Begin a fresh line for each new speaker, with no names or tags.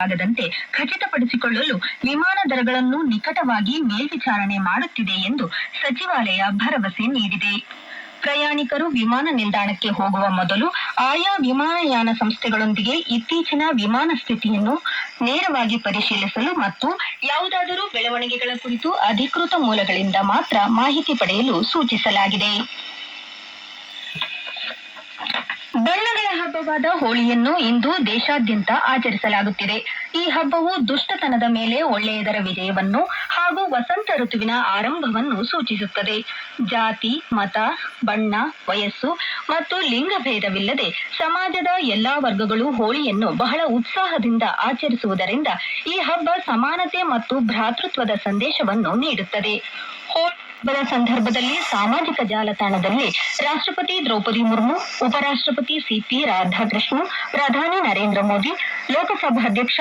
ಆಗದಂತೆ ಖಚಿತಪಡಿಸಿಕೊಳ್ಳಲು ವಿಮಾನ ದರಗಳನ್ನು ನಿಕಟವಾಗಿ ಮೇಲ್ವಿಚಾರಣೆ ಮಾಡುತ್ತಿದೆ ಎಂದು ಸಚಿವಾಲಯ ಭರವಸೆ ನೀಡಿದೆ. ಪ್ರಯಾಣಿಕರು ವಿಮಾನ ನಿಲ್ದಾಣಕ್ಕೆ ಹೋಗುವ ಮೊದಲು ಆಯಾ ವಿಮಾನಯಾನ ಸಂಸ್ಥೆಗಳೊಂದಿಗೆ ಇತ್ತೀಚಿನ ವಿಮಾನ ಸ್ಥಿತಿಯನ್ನು ನೇರವಾಗಿ ಪರಿಶೀಲಿಸಲು ಮತ್ತು ಯಾವುದಾದರೂ ಬೆಳವಣಿಗೆಗಳ ಕುರಿತು ಅಧಿಕೃತ ಮೂಲಗಳಿಂದ ಮಾತ್ರ ಮಾಹಿತಿ ಪಡೆಯಲು ಸೂಚಿಸಲಾಗಿದೆ. ಬಣ್ಣಗಳ ಹಬ್ಬವಾದ ಹೋಳಿಯನ್ನು ಇಂದು ದೇಶಾದ್ಯಂತ ಆಚರಿಸಲಾಗುತ್ತಿದೆ. ಈ ಹಬ್ಬವು ದುಷ್ಟತನದ ಮೇಲೆ ಒಳ್ಳೆಯದರ ವಿಜಯವನ್ನು ಹಾಗೂ ವಸಂತ ಋತುವಿನ ಆರಂಭವನ್ನು ಸೂಚಿಸುತ್ತದೆ. ಜಾತಿ, ಮತ, ಬಣ್ಣ, ವಯಸ್ಸು ಮತ್ತು ಲಿಂಗಭೇದವಿಲ್ಲದೆ ಸಮಾಜದ ಎಲ್ಲಾ ವರ್ಗಗಳು ಹೋಳಿಯನ್ನು ಬಹಳ ಉತ್ಸಾಹದಿಂದ ಆಚರಿಸುವುದರಿಂದ ಈ ಹಬ್ಬ ಸಮಾನತೆ ಮತ್ತು ಭ್ರಾತೃತ್ವದ ಸಂದೇಶವನ್ನು ನೀಡುತ್ತದೆ. ಹಬ್ಬದ ಸಂದರ್ಭದಲ್ಲಿ ಸಾಮಾಜಿಕ ಜಾಲತಾಣದಲ್ಲಿ ರಾಷ್ಟ್ರಪತಿ ದ್ರೌಪದಿ ಮುರ್ಮು, ಉಪರಾಷ್ಟ್ರಪತಿ ಸಿಪಿ ರಾಧಾಕೃಷ್ಣನ್, ಪ್ರಧಾನಿ ನರೇಂದ್ರ ಮೋದಿ, ಲೋಕಸಭಾಧ್ಯಕ್ಷ